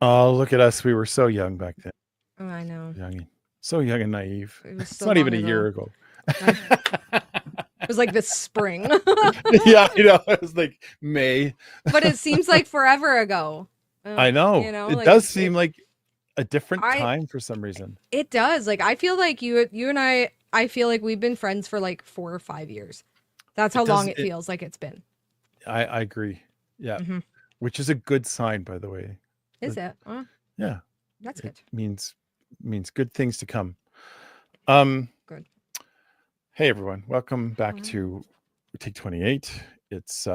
Oh, look at us. We were so young back then. Oh, I know. So young and naive. It was It's so not even long a year ago. ago. It was like this spring. Yeah, it was like May. But it seems like forever ago. I You know. know, It like does it seem like a different I time for some reason. it does. Like I feel like you and I feel like we've been friends for like 4 or 5 years. That's how It long does it it feels like it's been. I agree. Yeah. Hmm. Which is a good sign, by the way. Is That- it? yeah. That's It good. means good things to come. Um Good. hey everyone. Welcome back Wow. to Take 28. It's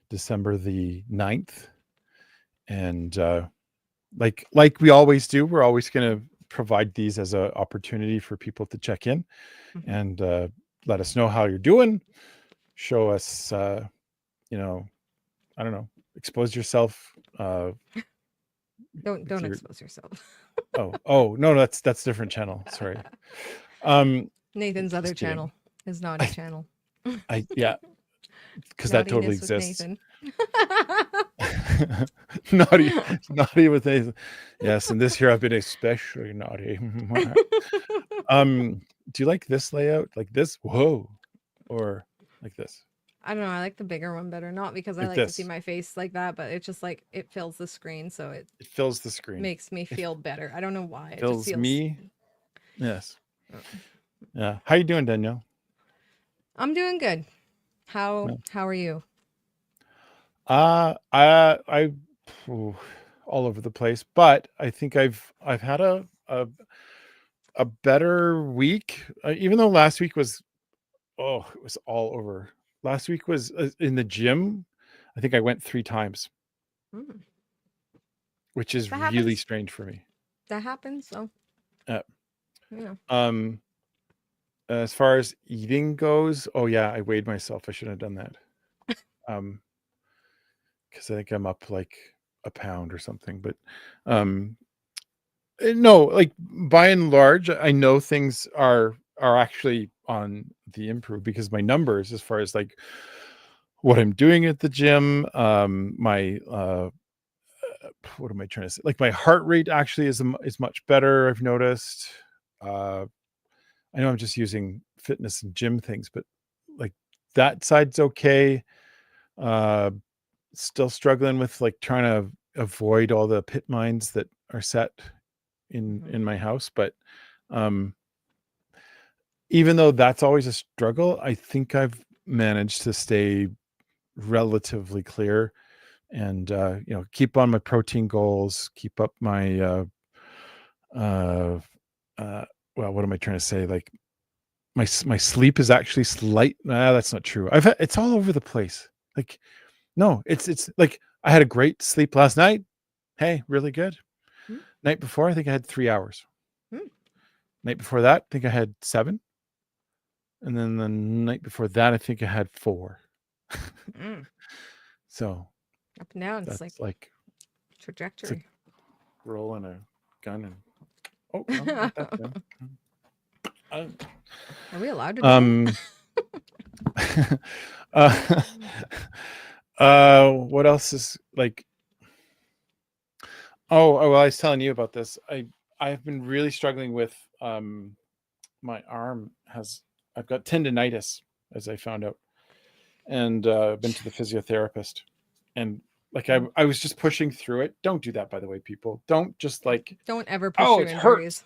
December the 9th, and like we always do, we're always going to provide these as an opportunity for people to check in Hmm. and let us know how you're doing. Show us, you know, I don't know, expose yourself Don't with your. expose yourself. Oh no, that's different channel. Sorry. Um, Nathan's other just kidding. channel, his naughty I channel. I yeah, because that totally Naughtiness with exists. Nathan. naughty, naughty with Nathan. Yes, and this year I've been especially naughty. Do you like this layout, like this? Whoa, or like this? I don't know. I like the bigger one better. Not because I Like like to see this? my face like that, but it's just like it fills the screen, so it It fills the screen. makes me It feel better. I don't know why. It just fills feels. me. Yes. uh, Yeah. How you doing, Danielle? I'm doing good. Yeah. How are you? I ooh, all over the place, but I think I've had a better week. Even though last week was, oh, it was all over. Last week was in the gym. I think I went 3 times, Mm. which is That really happens. strange for me. That happens. So Uh, you know. um, as far as eating goes, oh yeah, I weighed myself. I shouldn't have done that. Um, because I think I'm up like a pound or something. But um, no, like by and large, I know things are actually on the improve because my numbers, as far as like what I'm doing at the gym, my what am I trying to say? Like my heart rate actually is much better. I've noticed. Uh, I know I'm just using fitness and gym things, but like that side's okay. Uh, Still struggling with like trying to avoid all the pit mines that are set Hmm. in my house, but um even though that's always a struggle, I think I've managed to stay relatively clear and keep on my protein goals, keep up my uh uh well, what am I trying to say? Like my sleep is actually that's not true. It's all over the place. Like no, it's like I had a great sleep last night. Hey, really good. Mm. Night before, I think I had 3 hours. Mm. Night before that, I think I had 7. And then the night before that, I think I had 4. Mm. So Up and down. It's like that's like it's like trajectory. rolling a gun and oh no, not that gun. Uh, Are we allowed to do Um, that? uh, what else is like? Well, I was telling you about this. I've been really struggling with my arm has I've got tendonitis, as I found out, and been to the physiotherapist, and like Mm. I was just pushing through it. Don't do that, by the way, people. Don't just like, Don't ever push oh, through it hurts. injuries.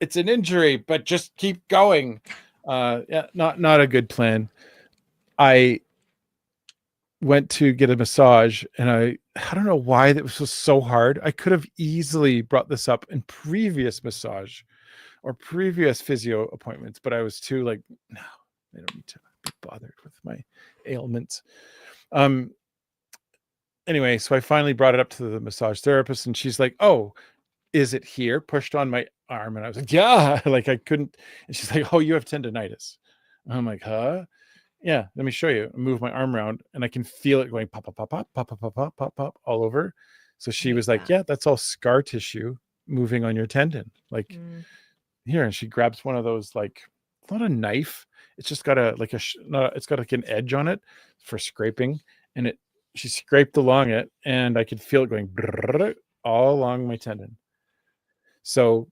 It's an injury, but just keep going. Yeah, not a good plan. I went to get a massage, and I don't know why that was so hard. I could have easily brought this up in previous massage or previous physio appointments, but I was too like, no, I don't need to be bothered with my ailments. Um, anyway, so I finally brought it up to the massage therapist, and she's like, "Oh, is it here?" Pushed on my arm, and I was like, "Yeah," like I couldn't. And she's like, "Oh, you have tendonitis." And I'm like, "Huh?" Yeah, let me show you. I move my arm around, and I can feel it going pop, pop, pop, pop, pop, pop, pop, pop, pop, pop all over. So I she hate was like, that. "Yeah, that's all scar tissue moving on your tendon." Like Mm. here, and she grabs one of those, like it's not a knife. It's just got a like a not, it's got like an edge on it for scraping, and it she scraped along it, and I could feel it going all along my tendon. So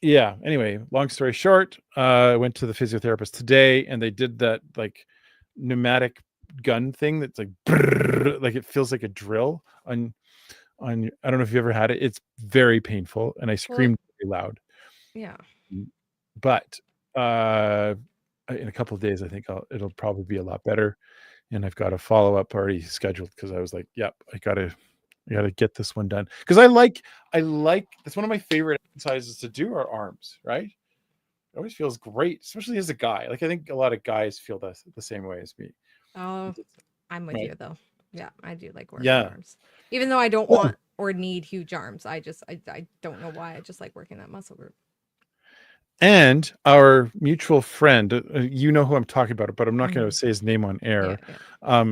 yeah, anyway, long story short, I went to the physiotherapist today, and they did that like pneumatic gun thing that's like like it feels like a drill on I don't know if you've ever had it. It's very painful, and I Well, screamed very loud. yeah. But in a couple of days, I think it'll probably be a lot better. And I've got a follow up already scheduled because I was like, "Yep, I gotta get this one done." Because I like that's one of my favorite exercises to do are arms. Right? It always feels great, especially as a guy. Like I think a lot of guys feel the same way as me. Oh, I'm with Right? you though. Yeah, I do like working Yeah. arms. Even though I don't Well, want or need huge arms. I don't know why. I just like working that muscle group. and our mutual friend, you know who I'm talking about, but I'm not going Mm-hmm. to say his name on Yeah, air. yeah.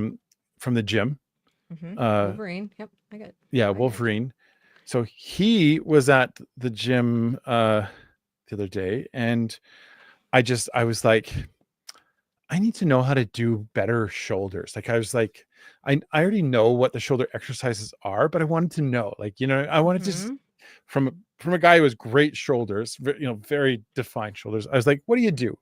From the gym. Mm-hmm. Uh, Wolverine. Yep, I got. yeah, I got you. Wolverine. So he was at the gym the other day, and I was like, I need to know how to do better shoulders. Like I was like, I already know what the shoulder exercises are, but I wanted to know, like, I wanted to just Mm-hmm. from a guy who has great shoulders, very defined shoulders. I was like, what do you do?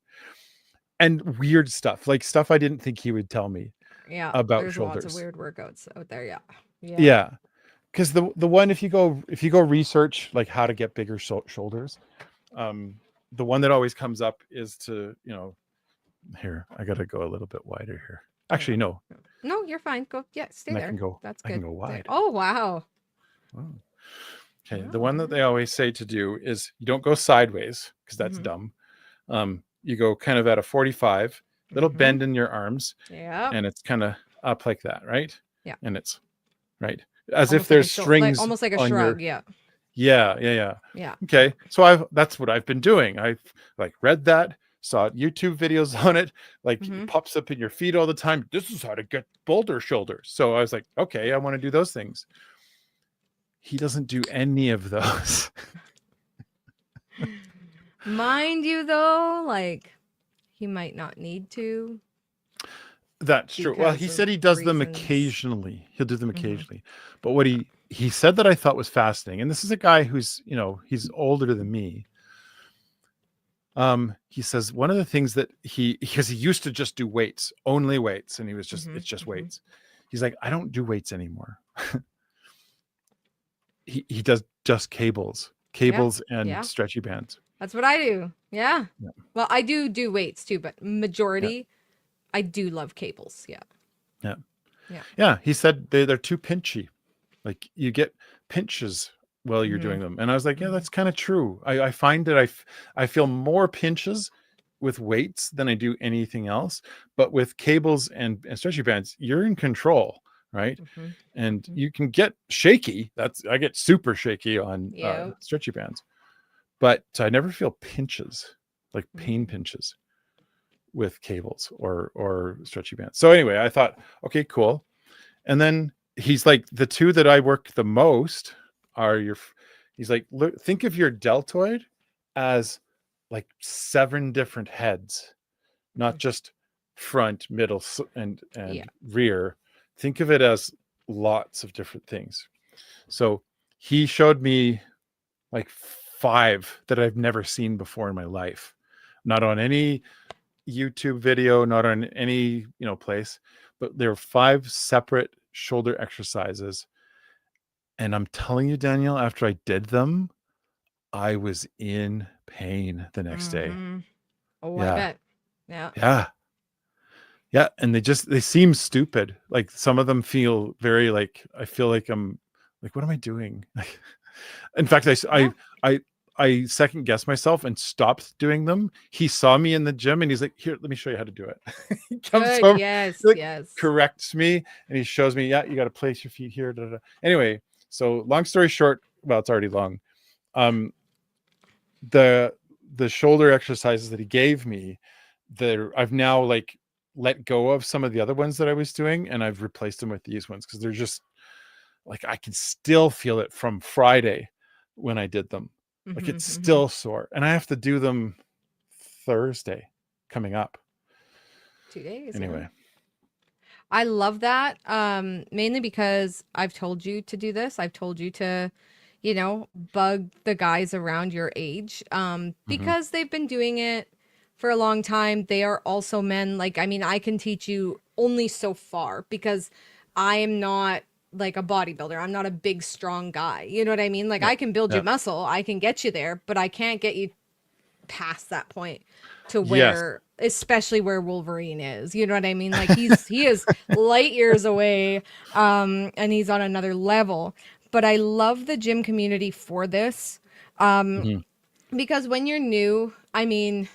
And weird stuff, like stuff I didn't think he would tell me Yeah, about there's lots of shoulders. weird workouts out there. Yeah, yeah. Yeah, because the one if you go research like how to get bigger shoulders, um, the one that always comes up is to here I got to go a little bit wider here. Yeah. Actually, no, No, you're fine. Go. Yeah, stay and there. That's I can good. go There. wide. Oh wow. Oh. Okay, the Oh, one that they always say to do is you don't go sideways because that's mm-hmm. dumb. You go kind of at a 45, little Mm-hmm. bend in your arms, Yeah. and it's kind of up like that, right? Yeah. And it's right as if Almost like a there's shoulder, like strings almost like a on your. shrug. Yeah. Yeah. Yeah. Okay, so that's what I've been doing. I've like read that, saw YouTube videos on it. Like Mm-hmm. it pops up in your feed all the time. This is how to get boulder shoulders. So I was like, okay, I want to do those things. He doesn't do any of those. Mind you, though, like he might not need to That's true. Well, because he of said he does them reasons. occasionally. He'll do them Mm-hmm. occasionally. But what he said that I thought was fascinating, and this is a guy who's, he's older than me. He says one of the things that because he used to just do weights, only weights, and Mm-hmm. it's just Mm-hmm. weights. He's like, I don't do weights anymore. He does just cables Yeah. and Yeah. stretchy bands. That's what I do. Yeah. Yeah. Well, I do weights too, but majority I do love cables. Yeah. Yeah. Yeah. Yeah. He said they're too pinchy. Like you get pinches while you're Mm-hmm. doing them. And I was like, yeah, Mm-hmm. that's kind of true. I find that I feel more pinches with weights than I do anything else. But with cables and stretchy bands, you're in control, right? Mm-hmm. And Mm-hmm. you can get shaky. I get super shaky on Yeah. stretchy bands, but I never feel pinches, like pain Mm-hmm. pinches with cables or stretchy bands. So anyway, I thought, okay, cool. And then he's like, the two that I work the most are he's like, look, think of your deltoid as like 7 different heads, not just front, middle, and Yeah. rear. Think of it as lots of different things. So he showed me like 5 that I've never seen before in my life, not on any YouTube video, not on any place, but there are 5 separate shoulder exercises. And I'm telling you, Danielle, after I did them, I was in pain the next day. Mm-hmm. Oh, I Yeah. bet. Yeah. Yeah. Yeah. And they seem stupid. Like some of them feel very like, I feel like I'm like, what am I doing? In fact, Yeah. I second guessed myself and stopped doing them. He saw me in the gym and he's like, here, let me show you how to do it. He comes Good. over, Yes. he like Yes. corrects me and he shows me, yeah, you got to place your feet here. Da, da. Anyway, so long story short, well, it's already long. The shoulder exercises that he gave me, I've now like let go of some of the other ones that I was doing and I've replaced them with these ones because they're just like I can still feel it from Friday when I did them. Like Mm-hmm. it's Mm-hmm. still sore. And I have to do them Thursday coming up. 2 days. Yeah. Anyway. I love that. Mainly because I've told you to do this. I've told you to, bug the guys around your age. Hmm. Because they've been doing it for a long time. They are also men. Like, I mean, I can teach you only so far because I am not like a bodybuilder. I'm not a big, strong guy. You know what I mean? Like, Yeah. I can build you Yeah. muscle. I can get you there, but I can't get you past that point to Yes. where, especially where Wolverine is. You know what I mean? Like he is light years away, and he's on another level. But I love the gym community for this. Hmm. Because when you're new, I mean,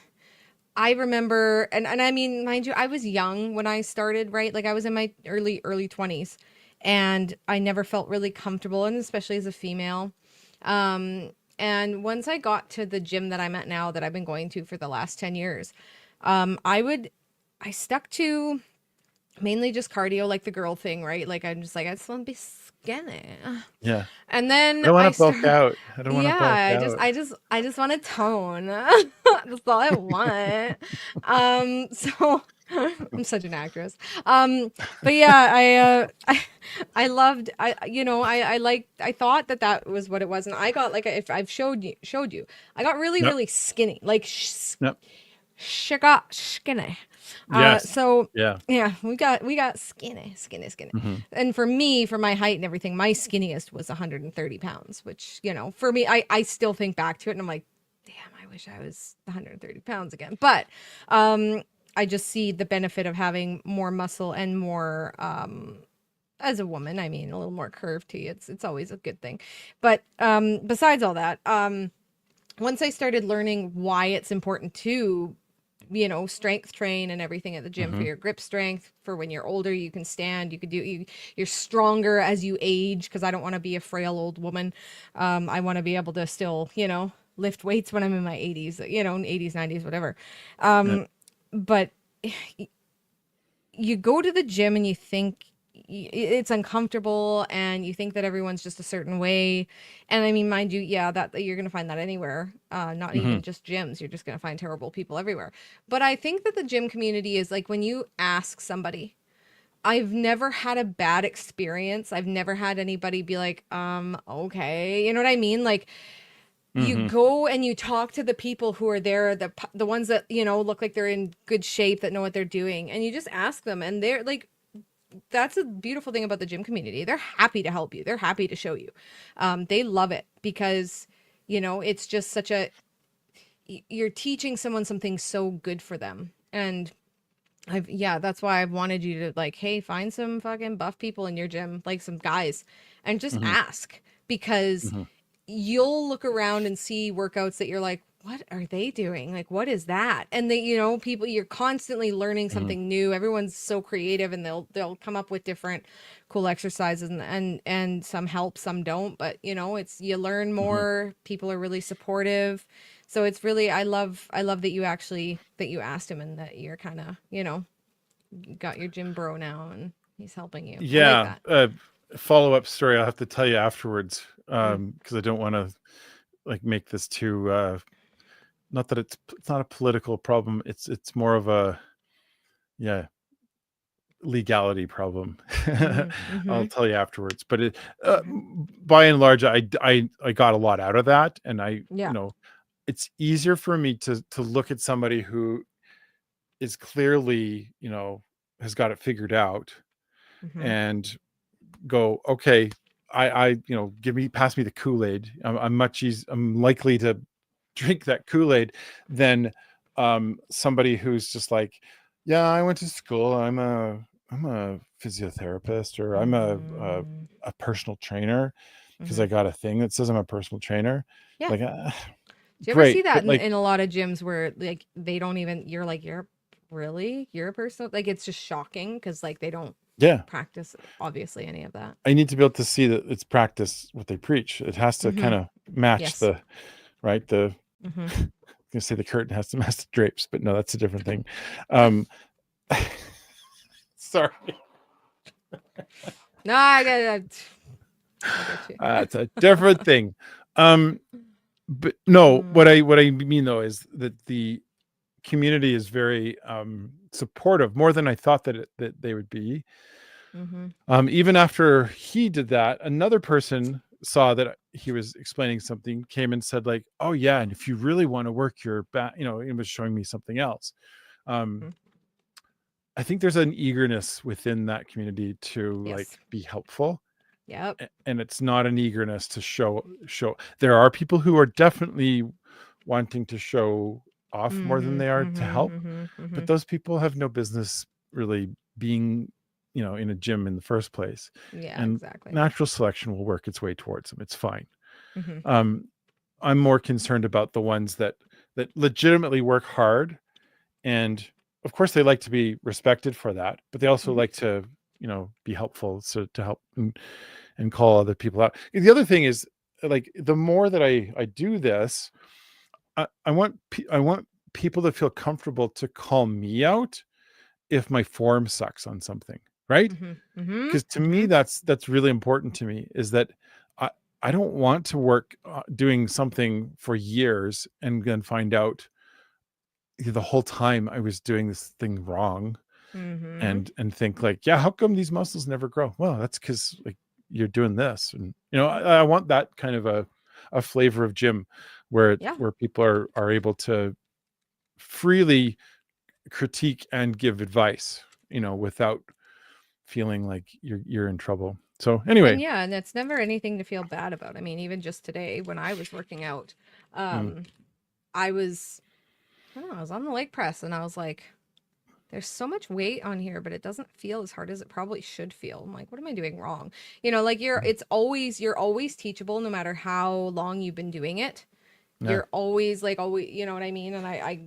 I remember, and I mean, mind you, I was young when I started, right? Like I was in my early 20s, and I never felt really comfortable, and especially as a female. And once I got to the gym that I'm at now, that I've been going to for the last 10 years, I stuck to mainly just cardio, like the girl thing, right? Like I'm just like, I just want to be skinny. Yeah. And I then don't want I to bulk started, out. I don't want to yeah, bulk I just, out. I just, I just want to tone. That's all I want. So I'm such an actress. But yeah, I loved, I thought that that was what it was, and I got like, if I've showed you, I got really, Yep. really skinny, like Yep. got skinny. Yes. So Yeah. yeah, we got skinny. Hmm. And for me, for my height and everything, my skinniest was 130 pounds, which, for me, I still think back to it and I'm like, damn, I wish I was 130 pounds again. But I just see the benefit of having more muscle and more, as a woman, I mean, a little more curve to you. It's always a good thing. But besides all that, once I started learning why it's important to, strength train and everything at the gym for Hmm. your grip strength, for when you're older, you can stand, you could do, you're stronger as you age. Cause I don't want to be a frail old woman. I want to be able to still, lift weights when I'm in my 80s, 80s, 90s, whatever. Yeah. But you go to the gym and you think it's uncomfortable and you think that everyone's just a certain way. And I mean, mind you, yeah, that you're going to find that anywhere, not Hmm. even just gyms. You're just going to find terrible people everywhere. But I think that the gym community is like, when you ask somebody, I've never had a bad experience. I've never had anybody be like, okay. You know what I mean? Like, you Hmm. go and you talk to the people who are there, the ones that, look like they're in good shape, that know what they're doing, and you just ask them, and they're like, that's a beautiful thing about the gym community. They're happy to help you. They're happy to show you. They love it because, it's just such a, you're teaching someone something so good for them. And yeah, that's why I've wanted you to, like, hey, find some fucking buff people in your gym, like some guys, and just Hmm. ask, because Hmm. you'll look around and see workouts that you're like, what are they doing? Like, what is that? And they, people, you're constantly learning Hmm. something new. Everyone's so creative, and they'll come up with different cool exercises, and some help, some don't. But it's, you learn Hmm. more. People are really supportive. So it's really, I love that you asked him, and that you're kind of, got your gym bro now, and he's helping you. I like Yeah. that. Follow-up story. I'll have to tell you afterwards. Mm. Because I don't want to like make this too not that it's not a political problem. It's more of a, yeah, legality problem. I'll Mm-hmm. tell you afterwards. But Okay. by and large, I got a lot out of that, and Yeah. it's easier for me to look at somebody who is clearly, has got it figured out, Mm-hmm. and go, okay, pass me the Kool-Aid. I'm likely to drink that Kool-Aid than somebody who's just like, yeah, I went to school. I'm a physiotherapist, or I'm Mm-hmm. a personal trainer because Mm-hmm. I got a thing that says I'm a personal trainer. Yeah. Like, Do you ever see great, that but like, in a lot of gyms where, like, they don't even, you're like, you're a person? Like, it's just shocking because, like, they don't yeah, practice, obviously, any of that. I need to be able to see that it's practice what they preach. It has to Mm-hmm. kind of match Yes. the right the Mm-hmm. gonna say the curtain has to match the drapes, but no, that's a different thing. Um, sorry, No, I get you. it's a different thing. But no, Mm. what I mean though is that the community is very supportive, more than I thought that they would be. Even after he did that, another person saw that he was explaining something, came and said like, oh yeah, and if you really want to work your back, it was showing me something else. I think there's an eagerness within that community to like Yes. be helpful. Yep. And it's not an eagerness to show. There are people who are definitely wanting to show off more than they are to help, but those people have no business really being, in a gym in the first place. Yeah, And exactly. natural selection will work its way towards them. It's fine. I'm more concerned about the ones that legitimately work hard, and of course they like to be respected for that, but they also like to, be helpful, so to help and call other people out. The other thing is, like, the more that I do this, I want people to feel comfortable to call me out if my form sucks on something, right? Because to me, that's really important to me, is that I don't want to work doing something for years and then find out the whole time I was doing this thing wrong, and think like, yeah, how come these muscles never grow? Well, that's because like you're doing this. And I want that kind of a flavor of gym where people are able to freely critique and give advice, without feeling like you're in trouble. So anyway. And it's never anything to feel bad about. I mean, even just today when I was working out, I was on the leg press and I was like, there's so much weight on here, but it doesn't feel as hard as it probably should feel. I'm like, what am I doing wrong? Like you're always teachable no matter how long you've been doing it. Yeah. You're always you know what I mean? And I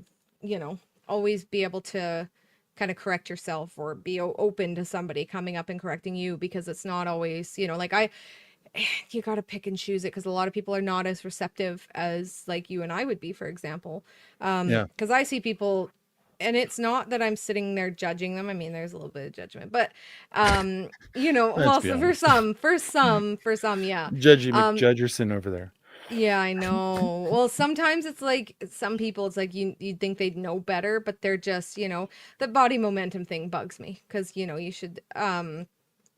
always be able to kind of correct yourself or be open to somebody coming up and correcting you, because it's not always, you got to pick and choose it, because a lot of people are not as receptive as like you and I would be, for example. Because I see people, and it's not that I'm sitting there judging them. I mean, there's a little bit of judgment, but well, so for some, yeah. Judgy McJudgerson over there. Yeah, I know. Well, sometimes it's like some people, it's like you'd think they'd know better, but they're just, the body momentum thing bugs me, because, you should,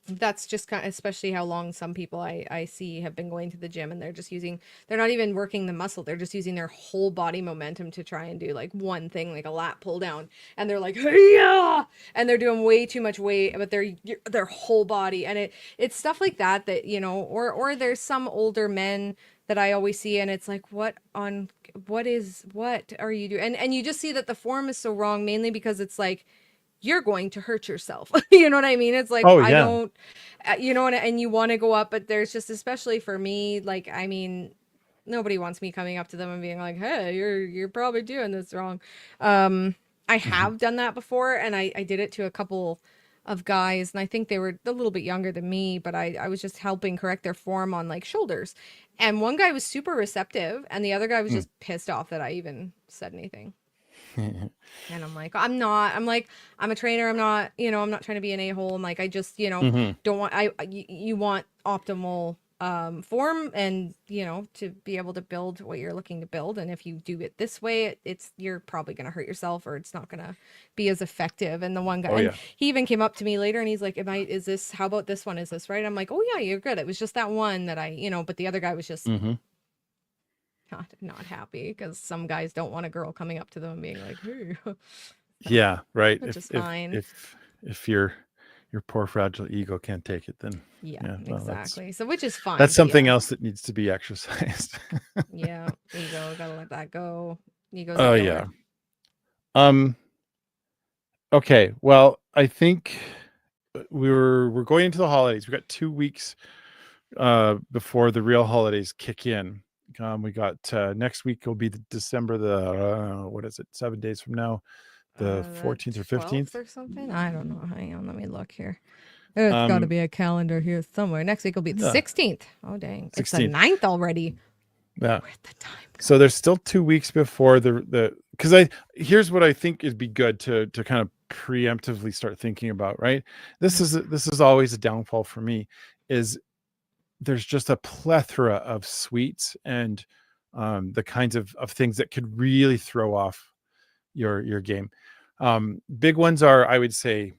that's just kind of, especially how long some people I see have been going to the gym, and they're not even working the muscle. They're just using their whole body momentum to try and do like one thing, like a lat pull down. And they're like, yeah, and they're doing way too much weight, but their whole body. And it's stuff like that, or there's some older men that I always see, and it's like, what are you doing? And you just see that the form is so wrong, mainly because it's like, you're going to hurt yourself. You know what I mean? It's like, oh, yeah. I don't, and you want to go up, but there's just, especially for me, like, I mean, nobody wants me coming up to them and being like, hey, you're probably doing this wrong. I have done that before, and I did it to a couple of guys, and I think they were a little bit younger than me, but I was just helping correct their form on like shoulders. And one guy was super receptive, and the other guy was just pissed off that I even said anything. And I'm like, I'm a trainer. I'm not trying to be an a-hole. I'm like, I just, don't want, you want optimal form, and to be able to build what you're looking to build. And if you do it this way, you're probably going to hurt yourself, or it's not going to be as effective. And the one guy, he even came up to me later, and he's like, how about this one? Is this right? I'm like, oh yeah, you're good. It was just that one that but the other guy was just not happy, because some guys don't want a girl coming up to them and being like, hey. Yeah, right. Which is fine. If your poor fragile ego can't take it, then well, exactly. So which is fine. That's something else that needs to be exercised. Yeah, ego, gotta let that go. Ego's oh yeah. Okay, well, I think we're going into the holidays. We got 2 weeks before the real holidays kick in. We got next week will be December what is it, 7 days from now, the 14th or 15th or something. I don't know. Hang on, let me look here. There's got to be a calendar here somewhere. Next week will be the 16th. Oh dang, 16th. It's the 9th already. Yeah. Where'd the time go? So there's still 2 weeks before because here's what I think would be good to kind of preemptively start thinking about. Right, this is always a downfall for me, is there's just a plethora of sweets and the kinds of things that could really throw off your game. Big ones are, I would say,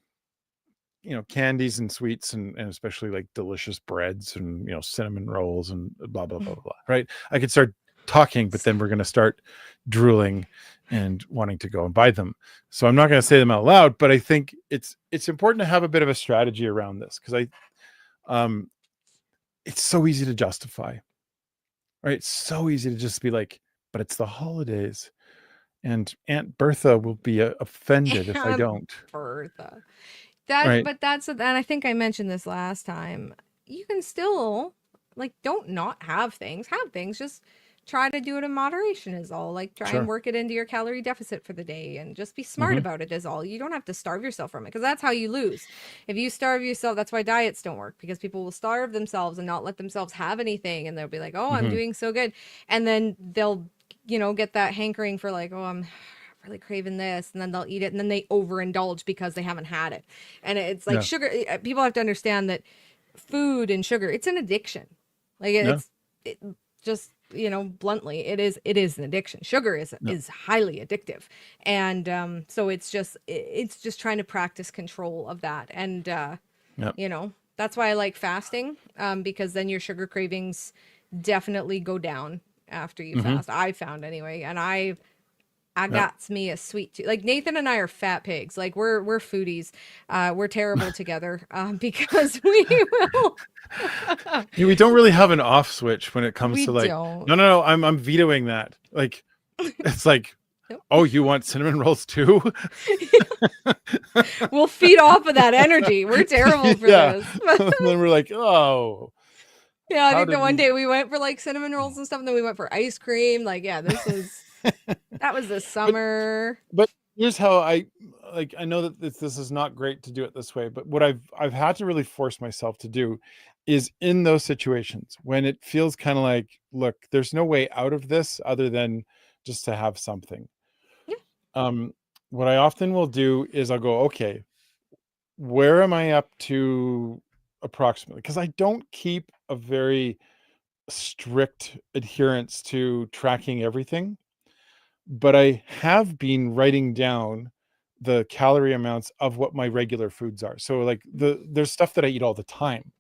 candies and sweets, and especially like delicious breads and cinnamon rolls and blah blah blah blah. Right? I could start talking, but then we're going to start drooling and wanting to go and buy them. So I'm not going to say them out loud, but I think it's important to have a bit of a strategy around this, because it's so easy to justify. Right? It's so easy to just be like, but it's the holidays, and Aunt Bertha will be offended if I Aunt don't. Bertha. Right? And I think I mentioned this last time. You can still like don't not have things. Have things. Just try to do it in moderation is all. Like try and Sure. work it into your calorie deficit for the day and just be smart Hmm. about it is all. You don't have to starve yourself from it because that's how you lose. If you starve yourself, that's why diets don't work because people will starve themselves and not let themselves have anything and they'll be like, "Oh, I'm Hmm. doing so good." And then they'll, get that hankering for like, "Oh, I'm really craving this," and then they'll eat it and then they overindulge because they haven't had it. And it's like Yeah. sugar, people have to understand that food and sugar, it's an addiction. Like Yeah. it just, bluntly, it is an addiction. Sugar is Yeah. is highly addictive. And so it's just trying to practice control of that. And Yeah. that's why I like fasting, because then your sugar cravings definitely go down after you Hmm. fast. I found anyway. And I Yeah. got me a sweet tooth. Like Nathan and I are fat pigs. Like we're foodies. We're terrible together because we will. Yeah, we don't really have an off switch when it comes We to like, don't. no, no, no, I'm vetoing that. Like, it's like, Nope. oh, you want cinnamon rolls too? We'll feed off of that energy. We're terrible for Yeah. this. And then we're like, oh, Yeah, I how think the did one we? day we went for like cinnamon rolls and stuff, and then we went for ice cream. Like, yeah, that was the But summer. but here's how I know that this is not great to do it this way, but what I've had to really force myself to do is in those situations when it feels kind of like, look, there's no way out of this other than just to have something. Yeah. Um, what I often will do is I'll go, okay, where am I up to approximately? Because I don't keep a very strict adherence to tracking everything, but I have been writing down the calorie amounts of what my regular foods are. So like there's stuff that I eat all the time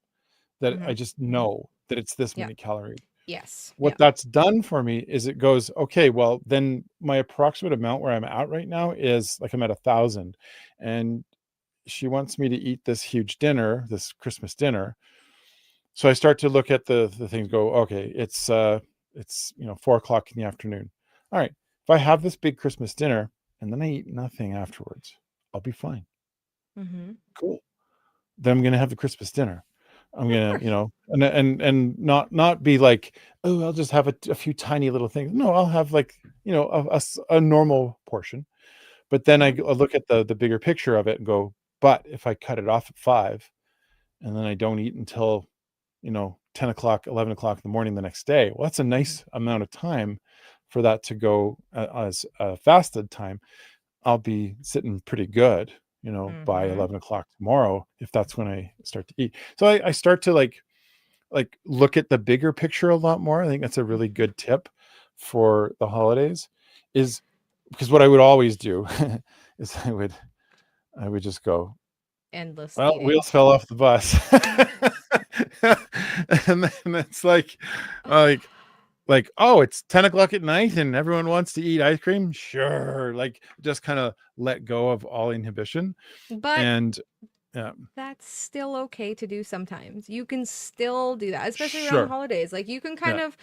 that Mm-hmm. I just know that it's this Yeah. many calories. Yes. What Yeah. that's done for me is it goes, okay, well then my approximate amount where I'm at right now is like I'm at 1,000, and she wants me to eat this huge dinner, this Christmas dinner. So I start to look at the things, go, okay, it's 4 o'clock in the afternoon. All right, if I have this big Christmas dinner and then I eat nothing afterwards, I'll be fine. Mm-hmm. Cool. Then I'm gonna have the Christmas dinner. I'm Of gonna, course. and not be like, oh, I'll just have a few tiny little things. No, I'll have like, a normal portion. But then I Mm-hmm. look at the bigger picture of it and go, but if I cut it off at 5 and then I don't eat until 10 o'clock, 11 o'clock in the morning the next day. Well, that's a nice amount of time for that to go as a fasted time. I'll be sitting pretty good, by Mm-hmm. 11 o'clock tomorrow, if that's when I start to eat. So I start to like look at the bigger picture a lot more. I think that's a really Mm-hmm. good tip for the holidays, is because what I would always do is I would just go, Endless well, eating. wheels fell off the bus. And then it's like, oh, it's 10 o'clock at night and everyone wants to eat ice cream. Sure. Like just kind of let go of all inhibition. But And yeah, that's still okay to do sometimes. You can still do that, especially around the sure. holidays. Like you can kind Yeah. of,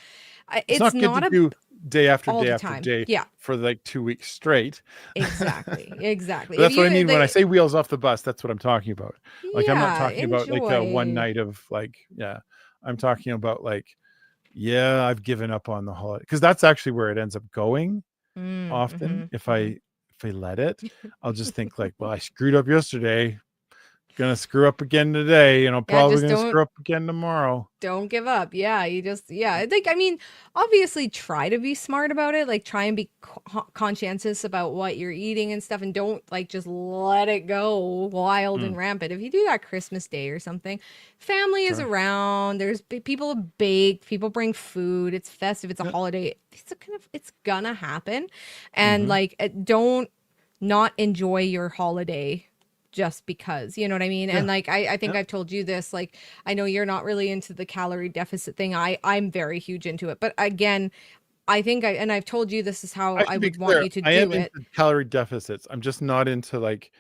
It's it's not good to not a do day after all day the after time. day Yeah, for like 2 weeks straight. exactly. But Exactly. If that's what I you, mean when I say wheels off the bus. That's what I'm talking about. Like I'm not yeah, talking about like a one enjoy. night of like, yeah. I'm talking about like, yeah, I've given up on the holiday, because that's actually where it ends up going often. Mm-hmm. If I Mm-hmm. if I let it, I'll just think like, well, I screwed up yesterday, gonna screw up again today, and I'm Yeah, probably just gonna don't screw up again tomorrow. don't give up. Yeah, yeah. I mean, obviously try to be smart about it. Like try and be conscientious about what you're eating and stuff and don't like just let it go wild Mm, and rampant. If you do that Christmas Day or something, family is sure. around, there's people bake, people bring food, it's festive, it's a Yeah. holiday. It's gonna happen. And Mm-hmm. like don't not enjoy your holiday just because, you know what I mean? And like, I think I've told you this, like, I know you're not really into the calorie deficit thing. I'm very huge into it. But again, I think and I've told you this is how I I should be would want clear. you to I am do into it. calorie deficits. I'm just not into like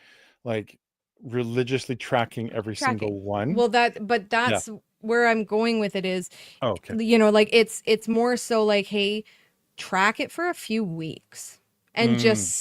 religiously tracking every Tracking. single one. Well, but Yeah. that's where I'm going with it is, Oh, okay. you know, like it's more so like, hey, track it for a few weeks and just Mm,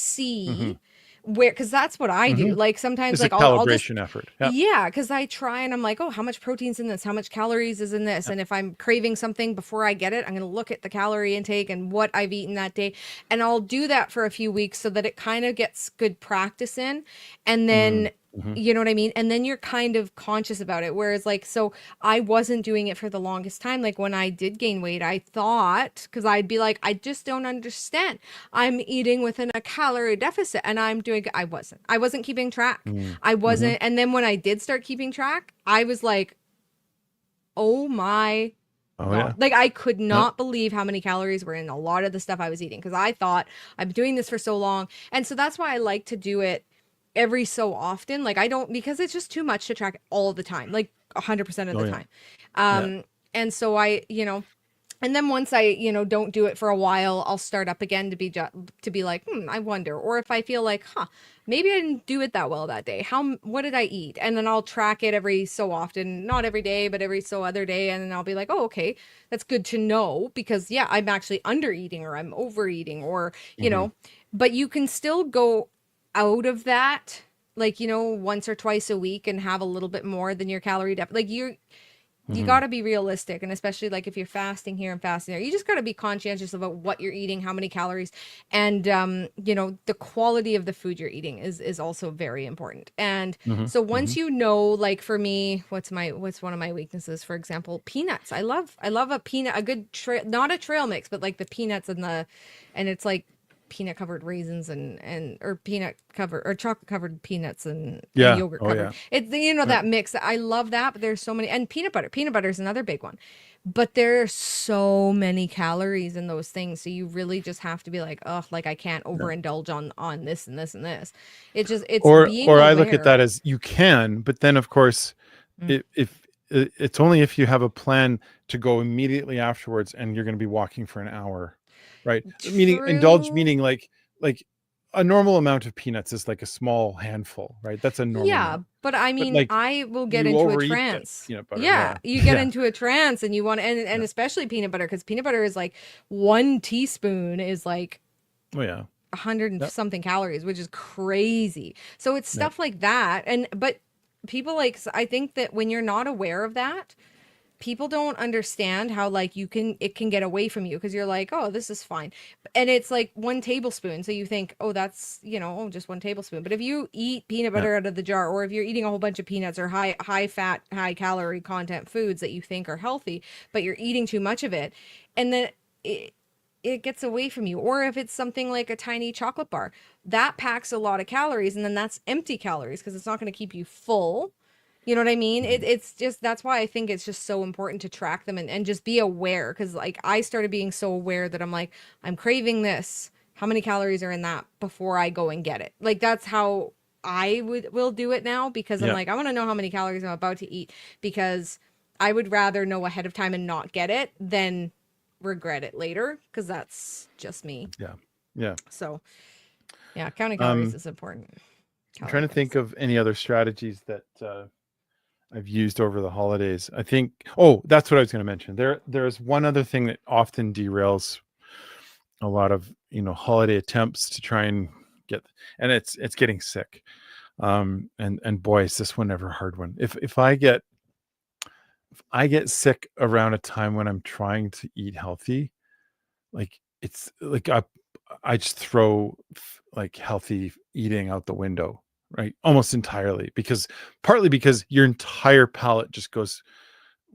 hmm see where, because that's what I hmm do. Like sometimes It's a like I'll just, calibration effort. Yeah. yeah, because I try and I'm like, oh, how much protein's in this? How much calories is in this? Yeah. And if I'm craving something before I get it, I'm going to look at the calorie intake and what I've eaten that day. And I'll do that for a few weeks so that it kind of gets good practice in. And then, Mm-hmm. you know what I mean? And then you're kind of conscious about it. Whereas, like, so I wasn't doing it for the longest time. Like, when I did gain weight, I thought, because I'd be like, I just don't understand. I'm eating within a calorie deficit and I'm doing, I wasn't keeping track. I Mm-hmm. wasn't. And then when I did start keeping track, I was like, oh my Oh God. yeah. Like, I could Yeah. not believe how many calories were in a lot of the stuff I was eating because I thought I've been doing this for so long. And so that's why I like to do it every so often. Like, I don't, because it's just too much to track all the time, like 100% of Oh the yeah. time. Yeah. And so I, you know, and then once I, you know, don't do it for a while, I'll start up again to be to be like, I wonder. Or if I feel like, maybe I didn't do it that well that day. What did I eat? And then I'll track it every so often, not every day, but every so other day. And then I'll be like, oh, okay, that's good to know because yeah, I'm actually under eating or I'm overeating or, you Mm-hmm. know, but you can still go out of that, like, you know, once or twice a week and have a little bit more than your calorie deficit. Like you Mm-hmm. got to be realistic, and especially like if you're fasting here and fasting there, you just got to be conscientious about what you're eating, how many calories, and you know, the quality of the food you're eating is also very important. And Mm-hmm. so Mm-hmm. once you know, like for me, what's one of my weaknesses? For example, peanuts. I love a peanut, a good trail, not a trail mix, but like the peanuts and it's like peanut covered raisins and or peanut covered or chocolate covered peanuts and Yeah. yogurt Oh covered. yeah. It's, you know, Yeah. that mix. I love that, but there's so many, and peanut butter. Peanut butter is another big one. But there are so many calories in those things, so you really just have to be like, oh, like I can't Yeah. overindulge on this and this and this. It's being Or I look at aware. that as you can, but then of course, Mm. if it's only if you have a plan to go immediately afterwards and you're going to be walking for an hour, right? Meaning indulge, True. meaning like a normal amount of peanuts is like a small handful, right? That's a normal Yeah, amount. but I But mean, like I will get you into a overeat the trance. peanut butter. Yeah, Yeah. you get Yeah. into a trance and you want, and Yeah. especially peanut butter, because peanut butter is like 1 teaspoon is like Oh yeah. 100 and Yep. something calories, which is crazy. So it's Yep. stuff like that. And but people like, I think that when you're not aware of that, people don't understand how like it can get away from you because you're like, oh, this is fine. And it's like 1 tablespoon. So you think, oh, that's, you know, oh, just 1 tablespoon. But if you eat peanut Yeah. butter out of the jar, or if you're eating a whole bunch of peanuts or high fat, high calorie content foods that you think are healthy, but you're eating too much of it, and then it gets away from you. Or if it's something like a tiny chocolate bar, that packs a lot of calories, and then that's empty calories because it's not going to keep you full. You know what I mean? Mhm. It's just, that's why I think it's just so important to track them and just be aware. Cause like I started being so aware that I'm like, I'm craving this. How many calories are in that before I go and get it? Like that's how will do it now because I'm Yeah. like, I want to know how many calories I'm about to eat because I would rather know ahead of time and not get it than regret it later. Cause that's just me. Yeah. Yeah. So yeah, counting calories Um, is important. I'm Calorie trying to think deficit. of any other strategies that I've used over the holidays. I think, oh, that's what I was going to mention. There's one other thing that often derails a lot of, holiday attempts to try and get, and it's getting sick. And boy, is this one ever a hard one. If I get sick around a time when I'm trying to eat healthy, like it's like I just throw like healthy eating out the window, right? Almost entirely partly because your entire palate just goes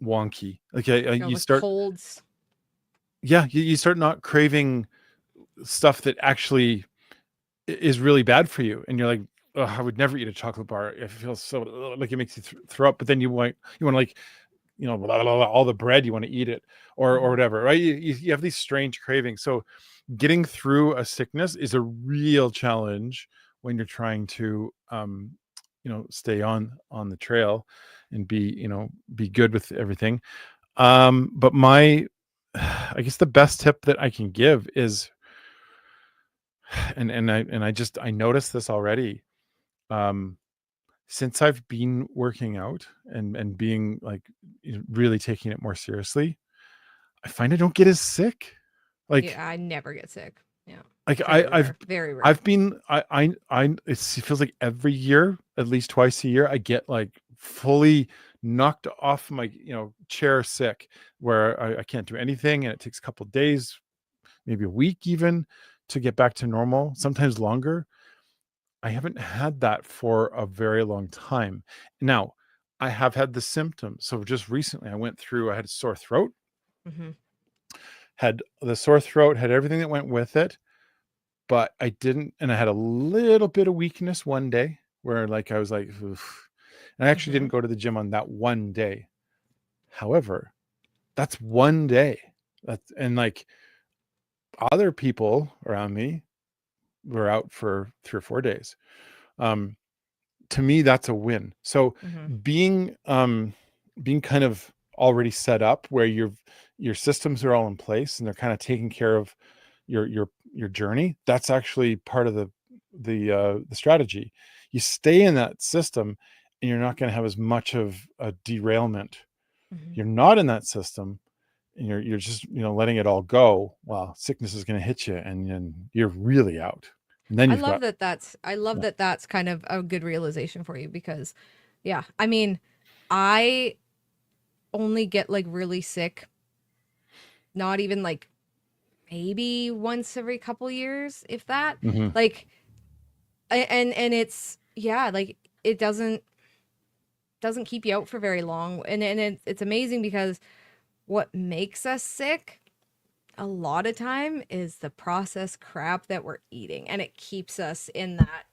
wonky. Like Go you with start, colds. yeah, you start not craving stuff that actually is really bad for you, and you're like, oh, I would never eat a chocolate bar. It feels so like it makes you throw up. But then you want like, blah, blah, blah, all the bread, you want to eat it or Mhm. whatever, right? You have these strange cravings. So getting through a sickness is a real challenge when you're trying to, stay on the trail and be good with everything. But I guess the best tip that I can give is, I noticed this already. Um, since I've been working out and being like, really taking it more seriously, I find I don't get as sick. Like, Yeah, I never get sick. Yeah. like Very rare. Very rare. I've been, it feels like every year, at least twice a year, I get like fully knocked off my, chair sick, where I can't do anything. And it takes a couple of days, maybe a week even, to get back to normal, sometimes longer. I haven't had that for a very long time. Now, I have had the symptoms. So just recently I had a sore throat, Mhm. had the sore throat, had everything that went with it, but I didn't, and I had a little bit of weakness one day where like I was like, oof. And I actually Mhm. didn't go to the gym on that one day. However, that's one day. And like other people around me were out for 3 or 4 days. Um, to me, that's a win. So Mhm. being being kind of already set up where your systems are all in place and they're kind of taking care of your journey, that's actually part of the strategy. You stay in that system and you're not going to have as much of a derailment. Mhm. You're not in that system and you're just letting it all go. Well, sickness is going to hit you and then you're really out. And then I you've love got, that I love yeah. that that's kind of a good realization for you because yeah, I mean, I only get like really sick, not even like maybe once every couple years, if that. Mhm. Like and it's yeah, like it doesn't keep you out for very long. And it's amazing because what makes us sick a lot of time is the processed crap that we're eating, and it keeps us in that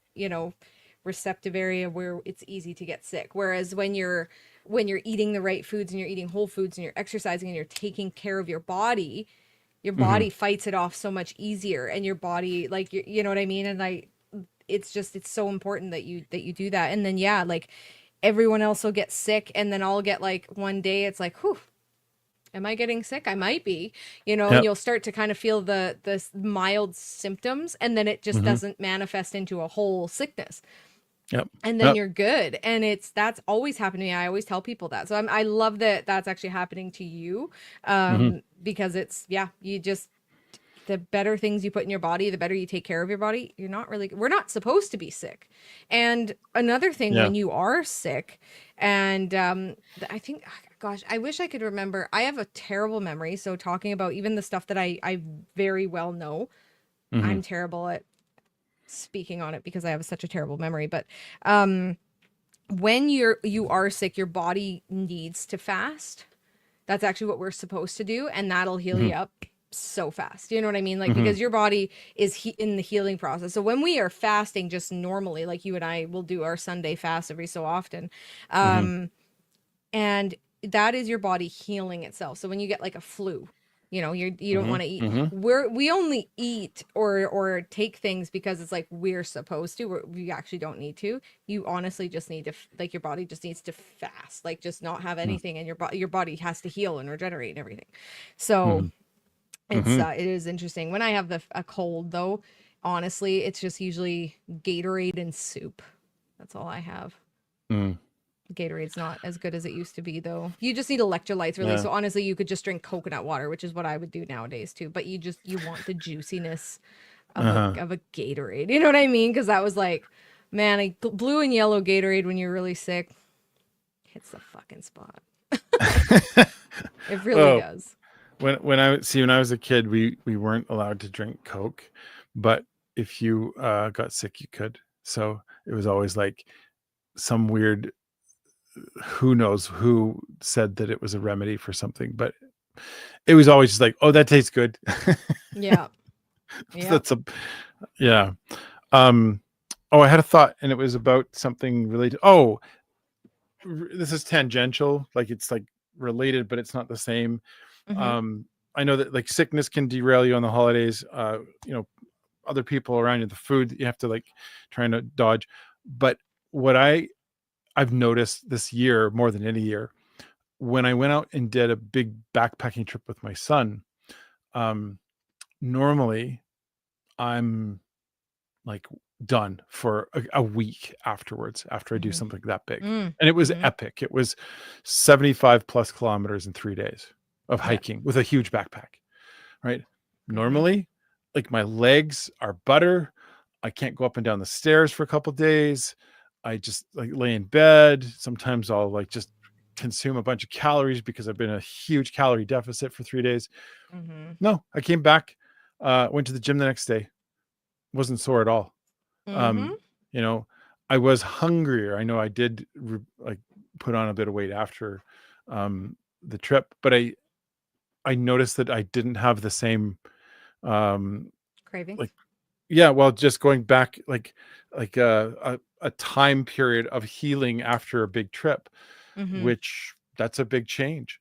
receptive area where it's easy to get sick. Whereas when you're eating the right foods and you're eating whole foods and you're exercising and you're taking care of your Mhm. body fights it off so much easier, and your body, like, you know what I mean. And it's so important that you do that. And then yeah, like everyone else will get sick, and then I'll get like one day it's like, whew, am I getting sick? I might be, and Yep. you'll start to kind of feel the mild symptoms, and then it just Mhm. doesn't manifest into a whole sickness. Yep. And then Yep. you're good. And that's always happened to me. I always tell people that. So I love that that's actually happening to you. Mhm. Because it's, yeah, you just, the better things you put in your body, the better you take care of your body. We're not supposed to be sick. And another thing, Yeah. when you are sick, and I think, gosh, I wish I could remember. I have a terrible memory. So talking about even the stuff that I very well know, I'm Mhm. terrible at speaking on it because I have such a terrible memory. But um, when you are sick, your body needs to fast. That's actually what we're supposed to do, and that'll heal you Mhm. up so fast. You know what I mean? Like, Mhm. because your body is in the healing process. So when we are fasting just normally, like you and I will do our Sunday fast every so often, Mhm. um, and that is your body healing itself. So when you get like a flu, you don't Mhm. want to eat. Mhm. We only eat or take things because it's like we're supposed to. We actually don't need to. You honestly just need to like your body just needs to fast, like just not have Mhm. anything, and your body has to heal and regenerate and everything. So Mhm. it's Mhm. it is interesting. When I have a cold though, honestly, it's just usually Gatorade and soup. That's all I have. Mhm. Gatorade's not as good as it used to be, though. You just need electrolytes, really. Yeah. So honestly, you could just drink coconut water, which is what I would do nowadays too. But you want the juiciness of a Uh-huh. of a Gatorade. You know what I mean? Because that was like, man, blue and yellow Gatorade when you're really sick hits the fucking spot. It really Oh, does. when I was a kid, we weren't allowed to drink Coke, but if you got sick, you could. So it was always like some weird, who knows who said that it was a remedy for something, but it was always just like, oh, that tastes good. Yeah. Yep. That's a yeah. Um, oh, I had a thought, and it was about something related. Oh, this is tangential, like it's like related, but it's not the same. Mm-hmm. Um, I know that like sickness can derail you on the holidays. You know, other people around you, the food that you have to like trying to dodge. But what I've noticed this year more than any year, when I went out and did a big backpacking trip with my son, um, normally I'm like done for a week afterwards after I do Mm-hmm. something that big. Mm. And it was Mm-hmm. epic. It was 75 plus kilometers in 3 days of Yeah. hiking with a huge backpack, right? Mm-hmm. Normally, like my legs are butter. I can't go up and down the stairs for a couple days. I just like lay in bed. Sometimes I'll like just consume a bunch of calories because I've been in a huge calorie deficit for 3 days. Mm-hmm. No, I came back, went to the gym the next day, wasn't sore at all. Mm-hmm. um you know, I was hungrier. I know I did like put on a bit of weight after the trip, but I noticed that I didn't have the same um Cravings. like yeah, well, just going back like a time period of healing after a big trip, Mm-hmm. which that's a big change.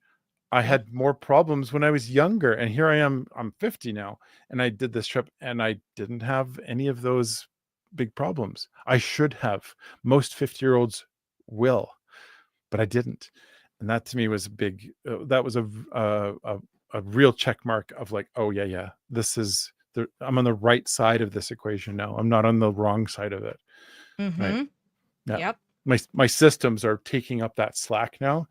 I Yep. had more problems when I was younger, and here I am. I'm 50 now, and I did this trip, and I didn't have any of those big problems. I should have. Most 50-year-olds will, but I didn't, and that to me was a big. That was a real check mark of like, oh yeah, yeah, this is the. I'm on the right side of this equation now. I'm not on the wrong side of it. Right? Mm-hmm. Yeah. Yep. My systems are taking up that slack now,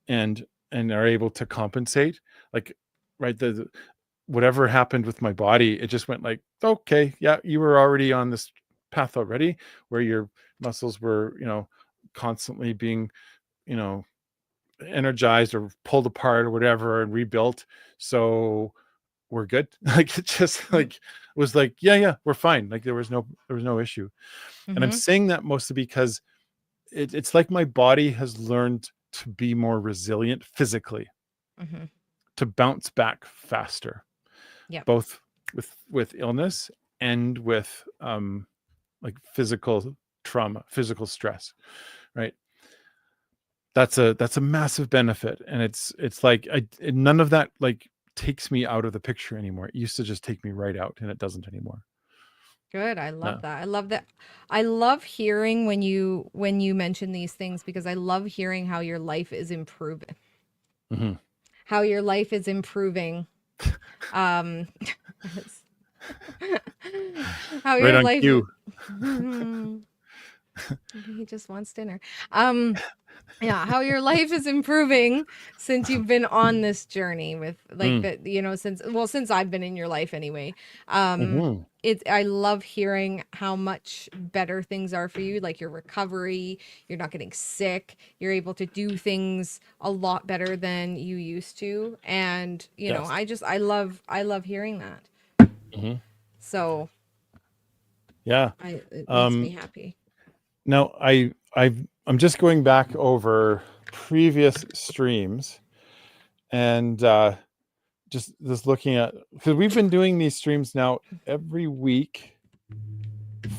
and are able to compensate, like, right, the whatever happened with my body, it just went like, okay, yeah, you were already on this path already, where your muscles were, constantly being, you know energized or pulled apart or whatever and rebuilt, so we're good. Like it just Mm-hmm. like was like, yeah, yeah, we're fine. Like there was no issue. And I'm Mm-hmm. saying that mostly because it's like my body has learned to be more resilient physically, Mm-hmm. to bounce back faster, Yep. both with illness and with like physical trauma, physical stress, right? That's a massive benefit, and it's like none of that like takes me out of the picture anymore. It used to just take me right out, and it doesn't anymore. Good. I love No. that. I love that. I love hearing when you mention these things because I love hearing how your life is improving. Hmm. How your life is improving. Um how Right your on life cue. he just wants dinner. Um yeah, how your life is improving since you've been on this journey with like Mm. that, since I've been in your life anyway. um Hmm. I love hearing how much better things are for you, like your recovery, you're not getting sick, you're able to do things a lot better than you used to, and Yes. I love hearing that. Hmm. So Yeah. it makes me um happy. Now I'm just going back over previous streams, and just looking at, because we've been doing these streams now every week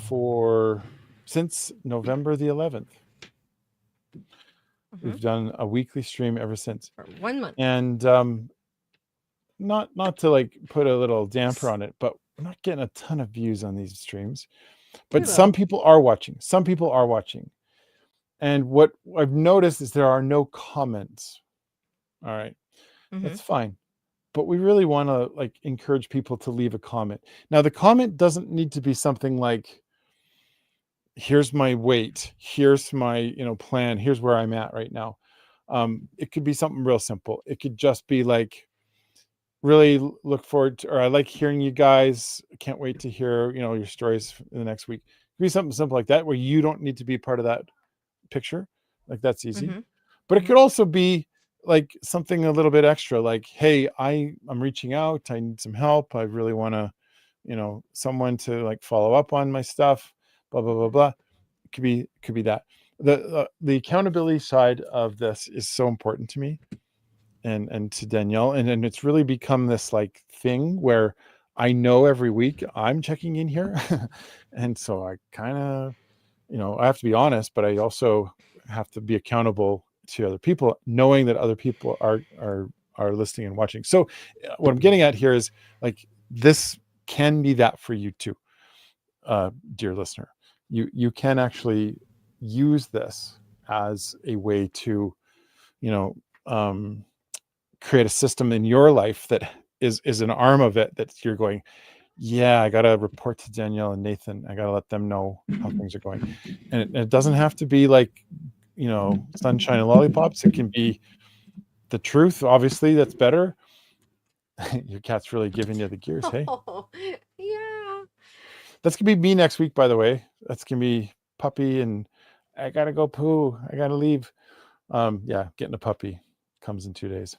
for since November the 11th. Hmm. We've done a weekly stream ever since, For 1 month. and not to like put a little damper on it, but we're not getting a ton of views on these streams. We But some will. people are watching. Some people are watching, and what I've noticed is there are no comments. All right, Hmm. that's fine. But we really want to like encourage people to leave a comment. Now, the comment doesn't need to be something like, here's my weight, here's my plan, here's where I'm at right now. It could be something real simple. It could just be like, really look forward to, or I like hearing you guys, can't wait to hear your stories in the next week. It could be something simple like that, where you don't need to be part of that picture. Like, that's easy. Hmm. But it Hmm. could also be like something a little bit extra, like, hey, I'm reaching out, I need some help, I really want to, someone to like follow up on my stuff, blah blah blah blah. It could be that. The accountability side of this is so important to me, and to Danielle, and it's really become this like thing where I know every week I'm checking in here. And so I kind of, I have to be honest, but I also have to be accountable to other people, knowing that other people are listening and watching. So what I'm getting at here is like, this can be that for you too. dear listener. You can actually use this as a way to, create a system in your life that is an arm of it that you're going, yeah, I got to report to Danielle and Nathan. I got to let them know how things are going. And it doesn't have to be like, sunshine and lollipops. It can be the truth. Obviously, that's better. Your cat's really giving you the gears. Hey, Yeah. that's going to be me next week, by the way. That's going to be puppy and I got to go poo. I got to leave. Yeah, getting a puppy comes in 2 days.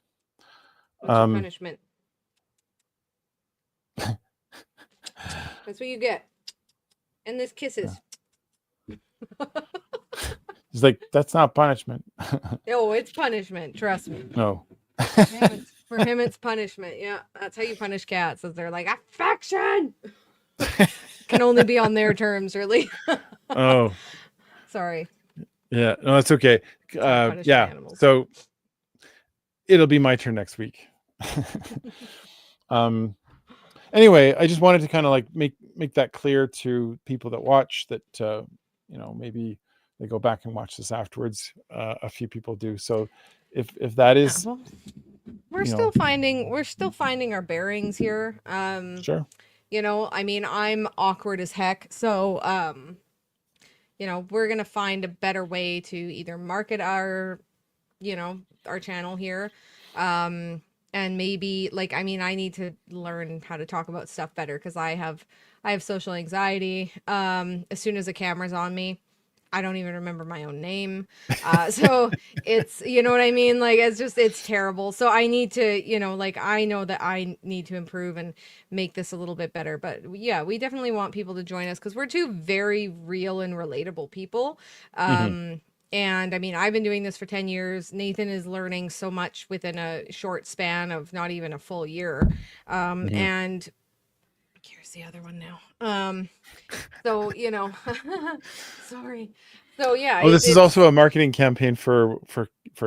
What's your punishment? That's what you get. And this kisses. He's like, that's not punishment. Oh, it's punishment. Trust me. No. For him, it's punishment. Yeah, that's how you punish cats. Is they're like affection. Can only be on their terms, really. Oh, sorry. Yeah, no, that's okay. Yeah, so it'll be my turn next week. Anyway, I just wanted to kind of like make that clear to people that watch that maybe they go back and watch this afterwards. A few people do. So if that is, we're still finding our bearings here. Sure. I mean, I'm awkward as heck, so we're gonna find a better way to either market our channel here, and maybe I need to learn how to talk about stuff better because I have social anxiety. As soon as the camera's on me, I don't even remember my own name. So it's, you know what I mean? Like, it's terrible. So I need to, I know that I need to improve and make this a little bit better. But yeah, we definitely want people to join us because we're two very real and relatable people. And I mean, I've been doing this for 10 years. Nathan is learning so much within a short span of not even a full year. And here's the other one now. So, sorry. So yeah. Oh, this is also a marketing campaign for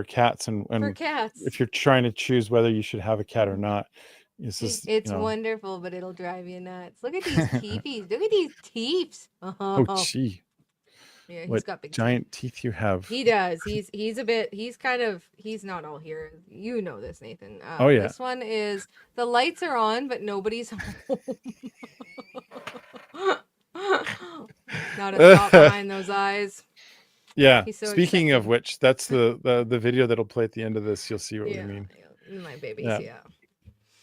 cats and for cats. If you're trying to choose whether you should have a cat or not, it's wonderful, but it'll drive you nuts. Look at these teefies. Look at these teeps. Oh, gee. Yeah, he's what got big giant teeth you have. He does. He's not all here. You know this, Nathan. Oh yeah. This one is the lights are on, but nobody's home. Not a thought behind those eyes. Yeah. So speaking of which, that's the video that'll play at the end of this. You'll see what we mean. My babies.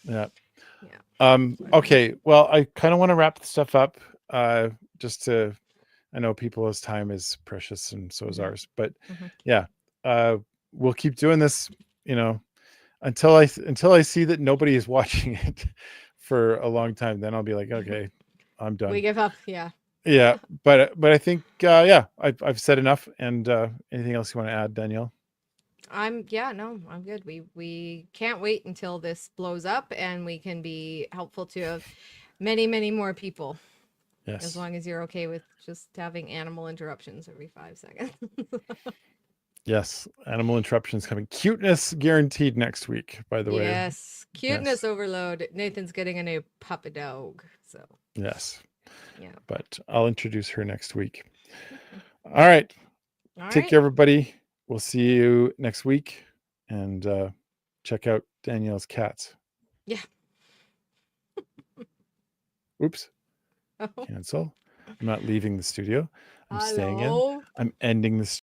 Yeah. Okay. Well, I kind of want to wrap the stuff up. I know people's time is precious and so is ours, but yeah, we'll keep doing this, until I see that nobody is watching it for a long time. Then I'll be like, okay, I'm done. We give up. Yeah. Yeah. But I think, I've said enough. And anything else you want to add, Danielle? I'm good. We can't wait until this blows up and we can be helpful to many, many more people. Yes. As long as you're okay with just having animal interruptions every 5 seconds. Yes. Animal interruptions coming. Cuteness guaranteed next week, by the way. Yes. Cuteness overload. Nathan's getting a new puppy dog. So. Yes. Yeah. But I'll introduce her next week. All right. Take care, everybody. We'll see you next week. And check out Danielle's cats. Yeah. Oops. Cancel. I'm not leaving the studio. I'm staying in. I'm ending this.